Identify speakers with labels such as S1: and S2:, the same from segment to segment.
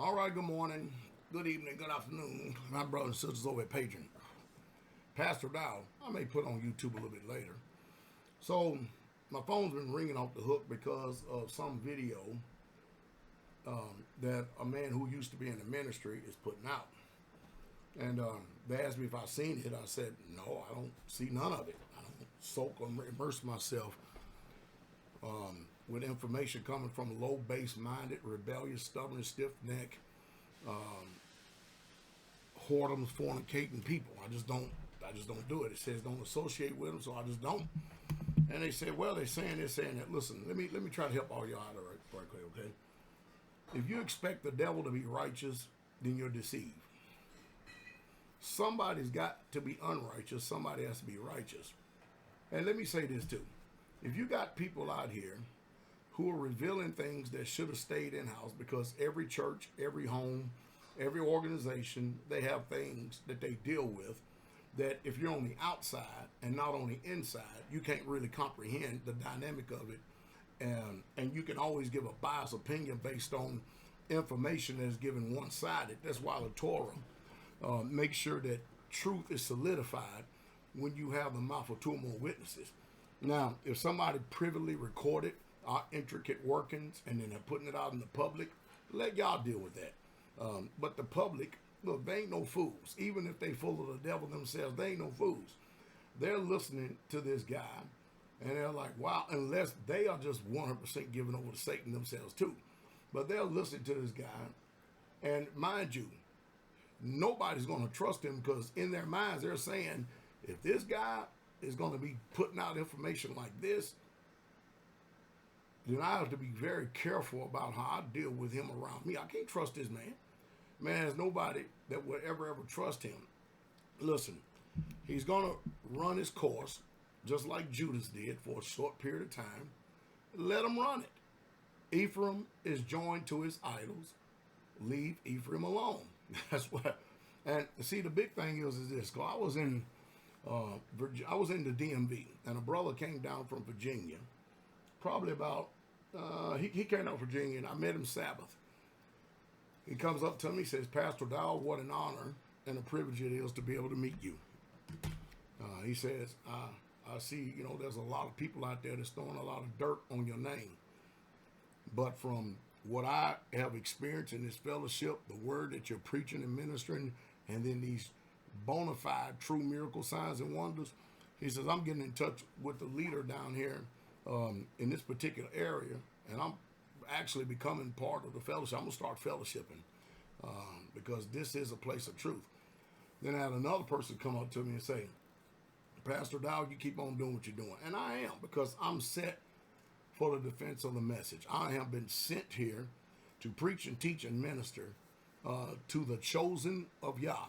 S1: All right, good morning, good evening, good afternoon, my brothers and sisters over at Patreon. Pastor Dowell, I may put on YouTube a little bit later. So, my phone's been ringing off the hook because of some video that a man who used to be in the ministry is putting out. And they asked me if I seen it. I said, no, I don't see none of it. I don't soak or immerse myself with information coming from low base-minded, rebellious, stubborn, stiff-necked, whoredoms, fornicating people. I just don't do it. It says don't associate with them, so I just don't. And they said, well, they're saying that. Listen, let me try to help all y'all out right quick, okay? If you expect the devil to be righteous, then you're deceived. Somebody's got to be unrighteous. Somebody has to be righteous. And let me say this too. If you got people out here who are revealing things that should have stayed in-house, because every church, every home, every organization, they have things that they deal with that if you're on the outside and not on the inside, you can't really comprehend the dynamic of it. And you can always give a biased opinion based on information that is given one-sided. That's why the Torah makes sure that truth is solidified when you have the mouth of two or more witnesses. Now, if somebody privily recorded our intricate workings and then they're putting it out in the public, let y'all deal with that. But the public, look, they ain't no fools. Even if they full of the devil themselves, they ain't no fools. They're listening to this guy, and they're like, wow, unless they are just 100% giving over to Satan themselves too. But they're listening to this guy, and mind you, nobody's going to trust him because in their minds they're saying, if this guy is going to be putting out information like this, then I have to be very careful about how I deal with him around me. I can't trust this man. Man, there's nobody that would ever trust him. Listen, he's going to run his course just like Judas did for a short period of time. Let him run it. Ephraim is joined to his idols. Leave Ephraim alone. That's what. And see, the big thing is this. Cause I was in the DMV, and a brother came down from Virginia. Probably about he came down from Virginia, and I met him Sabbath. He comes up to me, says, Pastor Dowell, what an honor and a privilege it is to be able to meet you. He says, I see, there's a lot of people out there that's throwing a lot of dirt on your name. But from what I have experienced in this fellowship, the word that you're preaching and ministering, and then these bona fide true miracle signs and wonders, he says, I'm getting in touch with the leader down here in this particular area, and I'm actually becoming part of the fellowship. I'm going to start fellowshipping because this is a place of truth. Then I had another person come up to me and say, Pastor Dowell, you keep on doing what you're doing. And I am, because I'm set for the defense of the message. I have been sent here to preach and teach and minister to the chosen of Yah.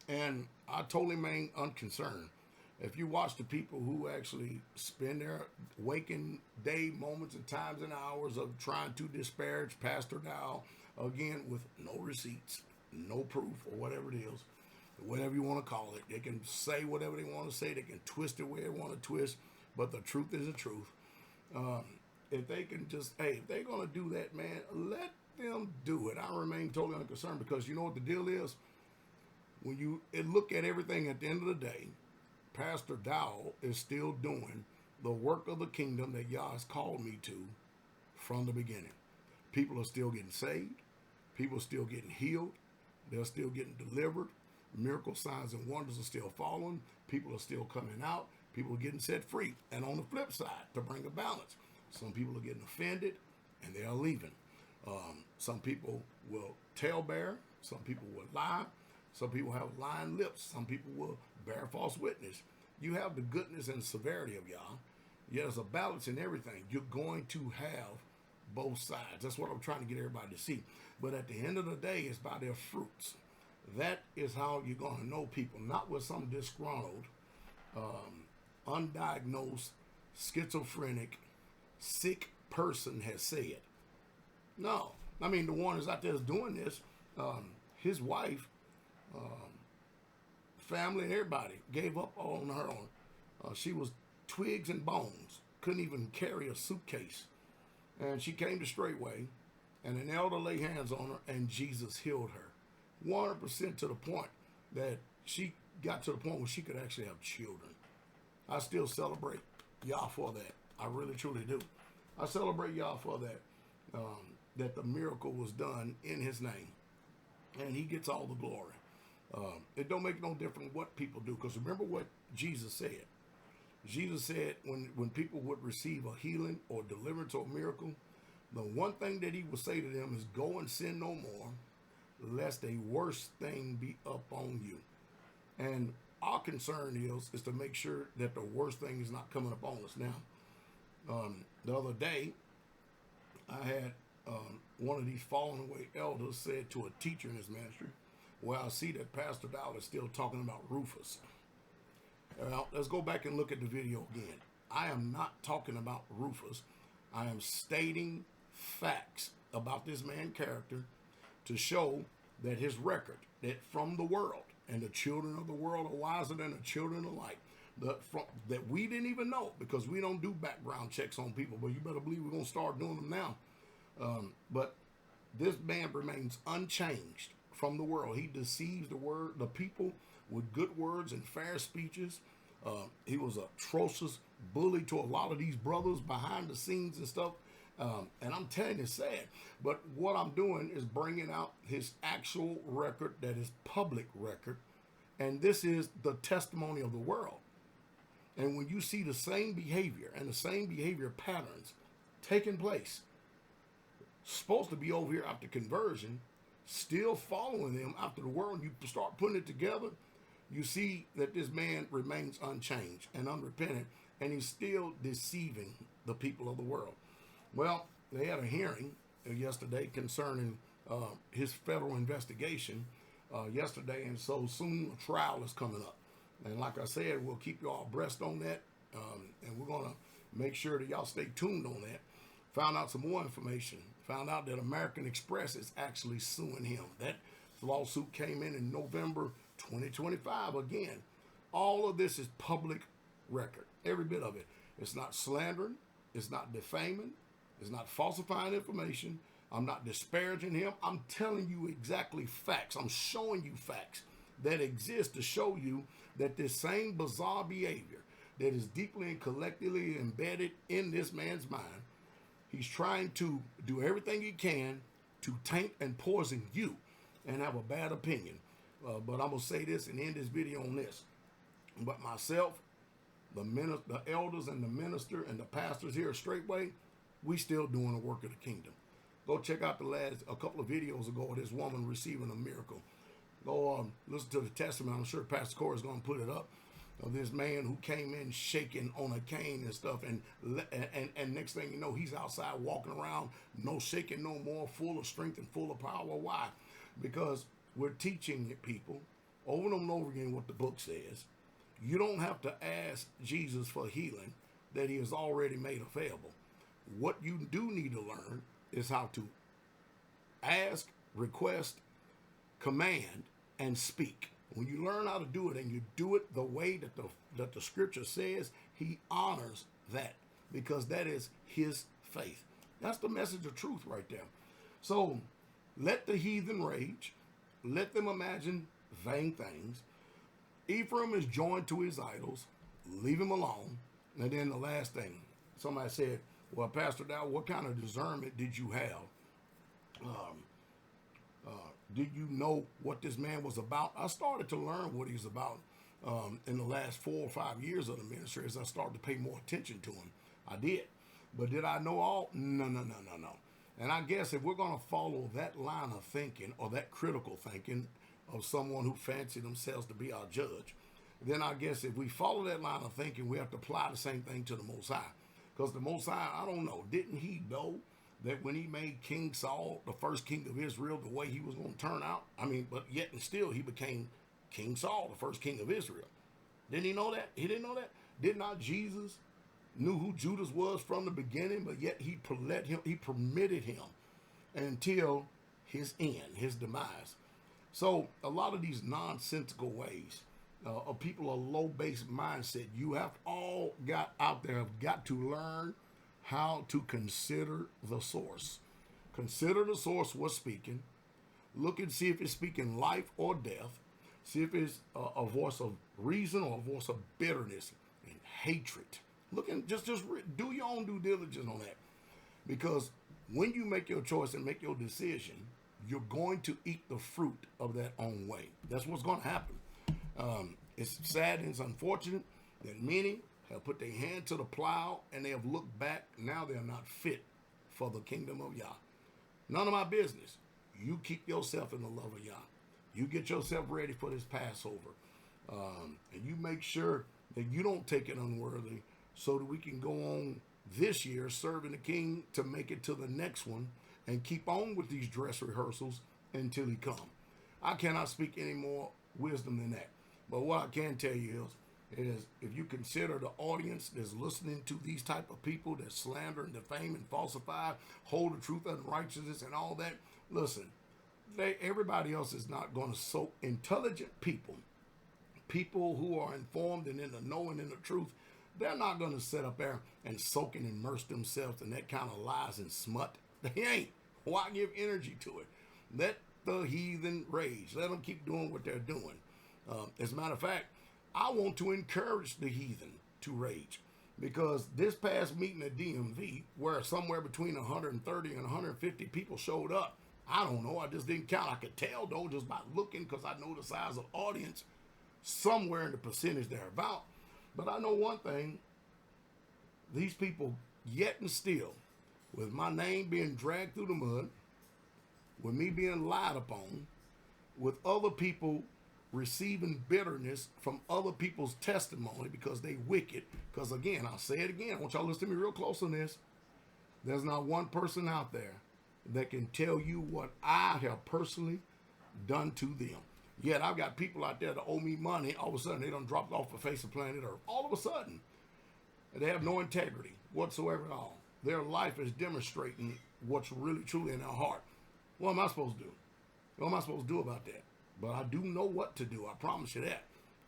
S1: And I totally remain unconcerned. If you watch the people who actually spend their waking day moments and times and hours of trying to disparage Pastor Dowell, again, with no receipts, no proof, or whatever it is, whatever you want to call it, they can say whatever they want to say, they can twist it where they want to twist, but the truth is the truth. If they can just, if they're going to do that, man, let them do it. I remain totally unconcerned because you know what the deal is? When you look at everything at the end of the day, Pastor Dowell is still doing the work of the kingdom that Yah has called me to from the beginning. People are still getting saved. People are still getting healed. They're still getting delivered. Miracle signs and wonders are still following. People are still coming out. People are getting set free. And on the flip side, to bring a balance, some people are getting offended and they are leaving. Some people will talebear. Some people will lie. Some people have lying lips. Some people will bear false witness. You have the goodness and severity of Yah. Yeah, there's a balance in everything. You're going to have both sides. That's what I'm trying to get everybody to see. But at the end of the day, it's by their fruits. That is how you're going to know people, not with some disgruntled, undiagnosed, schizophrenic, sick person has said. No. I mean, the one that's out there is doing this, his wife, family, and everybody gave up on her. She was twigs and bones, couldn't even carry a suitcase. And she came to Straitway, and an elder laid hands on her, and Jesus healed her 100% to the point that she got to the point where she could actually have children. I still celebrate y'all for that. I really, truly do. I celebrate y'all for that, that the miracle was done in his name, and he gets all the glory. It don't make no difference what people do, because remember what Jesus said. Jesus said when people would receive a healing or deliverance or a miracle, the one thing that he would say to them is, go and sin no more, lest a worse thing be upon you. And our concern is to make sure that the worst thing is not coming upon us. Now, the other day, I had one of these fallen away elders said to a teacher in his ministry, well, I see that Pastor Dowell is still talking about Rufus. Now, let's go back and look at the video again. I am not talking about Rufus. I am stating facts about this man's character to show that his record, that from the world, and the children of the world are wiser than the children of light, that we didn't even know, because we don't do background checks on people, but you better believe we're going to start doing them now. But this man remains unchanged from the world. He deceives the people with good words and fair speeches. He was a atrocious bully to a lot of these brothers behind the scenes and stuff. And I'm telling you, it's sad. But what I'm doing is bringing out his actual record, that is public record. And this is the testimony of the world. And when you see the same behavior and the same behavior patterns taking place, supposed to be over here after conversion, still following them after the world, you start putting it together, you see that this man remains unchanged and unrepentant, and he's still deceiving the people of the world. Well, they had a hearing yesterday concerning his federal investigation yesterday, and so soon a trial is coming up. And like I said, we'll keep you all abreast on that, and we're going to make sure that y'all stay tuned on that. Found out some more information. Found out that American Express is actually suing him. That lawsuit came in November 2025. Again, all of this is public record, every bit of it. It's not slandering, it's not defaming, it's not falsifying information. I'm not disparaging him. I'm telling you exactly facts. I'm showing you facts that exist to show you that this same bizarre behavior that is deeply and collectively embedded in this man's mind, he's trying to do everything he can to taint and poison you and have a bad opinion. But I'm going to say this and end this video on this. But myself, the elders and the minister and the pastors here at Straitway, we still doing the work of the kingdom. Go check out a couple of videos ago of this woman receiving a miracle. Go listen to the testimony. I'm sure Pastor Corey is going to put it up, of this man who came in shaking on a cane and stuff, and next thing you know, he's outside walking around, no shaking no more, full of strength and full of power. Why? Because we're teaching people over and over again what the book says. You don't have to ask Jesus for healing that he has already made available. What you do need to learn is how to ask, request, command, and speak. When you learn how to do it and you do it the way that the scripture says, he honors that, because that is his faith. That's the message of truth right there. So let the heathen rage. Let them imagine vain things. Ephraim is joined to his idols. Leave him alone. And then the last thing, somebody said, well, Pastor Dowell, what kind of discernment did you have? Did you know what this man was about? I started to learn what he's about in the last 4 or 5 years of the ministry as I started to pay more attention to him. I did. But did I know all? No. And I guess if we're going to follow that line of thinking, or that critical thinking of someone who fancied themselves to be our judge, then I guess if we follow that line of thinking, we have to apply the same thing to the Most High. Because the Most High, I don't know, didn't he know that when he made King Saul the first king of Israel, the way he was going to turn out? I mean, but yet and still he became King Saul, the first king of Israel. Didn't he know that? He didn't know that? Did not Jesus knew who Judas was from the beginning, but yet he permitted him until his end, his demise. So a lot of these nonsensical ways of people, a low-base mindset, you have all got out there, have got to learn how to consider the source. Consider the source what's speaking. Look and see if it's speaking life or death. See if it's a voice of reason or a voice of bitterness and hatred. Look and just do your own due diligence on that. Because when you make your choice and make your decision, you're going to eat the fruit of that own way. That's what's going to happen. It's sad and it's unfortunate that many have put their hand to the plow and they have looked back. Now they're not fit for the kingdom of Yah. None of my business. You keep yourself in the love of Yah. You get yourself ready for this Passover. And you make sure that you don't take it unworthy so that we can go on this year serving the King to make it to the next one and keep on with these dress rehearsals until he comes. I cannot speak any more wisdom than that. But what I can tell you is if you consider the audience that's listening to these type of people that slander and defame and falsify, hold the truth unrighteousness and all that, listen, everybody else is not going to soak intelligent people who are informed and in the know and in the truth. They're not going to sit up there and soak and immerse themselves in that kind of lies and smut. They ain't. Why give energy to it? Let the heathen rage. Let them keep doing what they're doing. As a matter of fact, I want to encourage the heathen to rage, because this past meeting at DMV, where somewhere between 130 and 150 people showed up, I don't know, I just didn't count. I could tell though just by looking, because I know the size of the audience, somewhere in the percentage they're about. But I know one thing, these people yet and still, with my name being dragged through the mud, with me being lied upon, with other people receiving bitterness from other people's testimony because they wicked. Because again, I'll say it again, I want y'all to listen to me real close on this. There's not one person out there that can tell you what I have personally done to them. Yet I've got people out there that owe me money. All of a sudden, they done dropped off the face of planet Earth. All of a sudden, they have no integrity whatsoever at all. Their life is demonstrating what's really truly in their heart. What am I supposed to do? What am I supposed to do about that? But I do know what to do. I promise you that.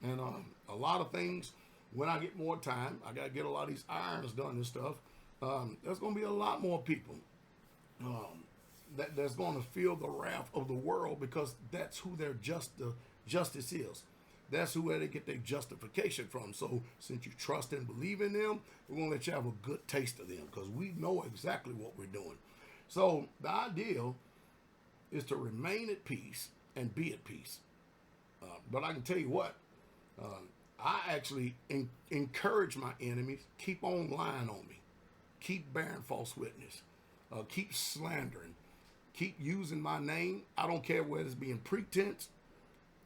S1: And a lot of things, when I get more time, I got to get a lot of these irons done and stuff. There's going to be a lot more people that's going to feel the wrath of the world, because that's who their justice is. That's who they get their justification from. So since you trust and believe in them, we're going to let you have a good taste of them, because we know exactly what we're doing. So the ideal is to remain at peace and be at peace. But I can tell you what, I actually encourage my enemies, keep on lying on me, keep bearing false witness, keep slandering, keep using my name. I don't care whether it's being pretense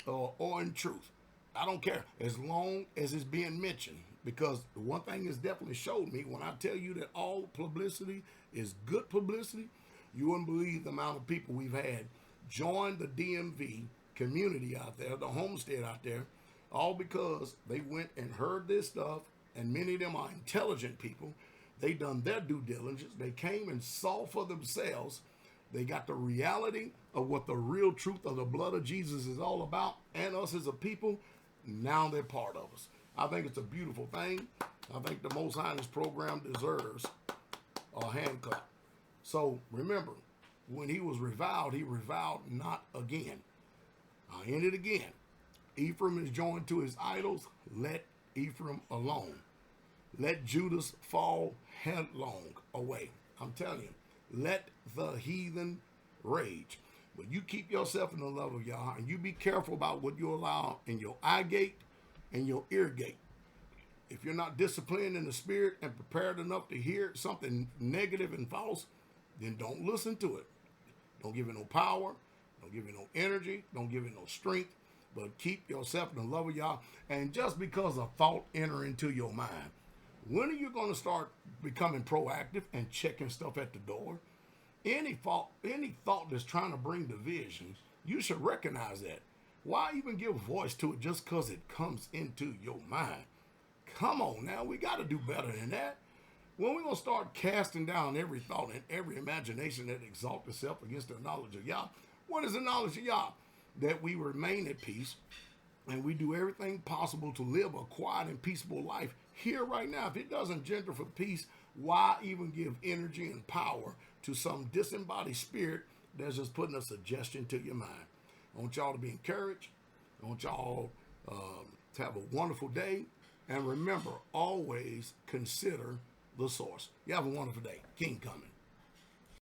S1: or in truth. I don't care, as long as it's being mentioned. Because the one thing it's definitely showed me, when I tell you that all publicity is good publicity, you wouldn't believe the amount of people we've had join the DMV community out there, the homestead out there, all because they went and heard this stuff, and many of them are intelligent people. They done their due diligence. They came and saw for themselves. They got the reality of what the real truth of the blood of Jesus is all about, and us as a people. Now they're part of us. I think it's a beautiful thing. I think the Most High in this program deserves a hand clap. So remember, when he reviled not again. I'll end it again. Ephraim is joined to his idols. Let Ephraim alone. Let Judas fall headlong away. I'm telling you, let the heathen rage. But you keep yourself in the love of Yah, and you be careful about what you allow in your eye gate and your ear gate. If you're not disciplined in the spirit and prepared enough to hear something negative and false, then don't listen to it. Don't give it no power. Don't give it no energy. Don't give it no strength. But keep yourself in the love of Yah. And just because a thought enter into your mind, when are you going to start becoming proactive and checking stuff at the door? Any thought that's trying to bring division, you should recognize that. Why even give voice to it just because it comes into your mind? Come on now, we got to do better than that. When we're going to start casting down every thought and every imagination that exalts itself against the knowledge of Yah? What is the knowledge of Yah? That we remain at peace and we do everything possible to live a quiet and peaceable life here right now. If it doesn't gender for peace, why even give energy and power to some disembodied spirit that's just putting a suggestion to your mind. I want y'all to be encouraged. I want y'all to have a wonderful day. And remember, always consider the source. You have a wonderful day. King coming.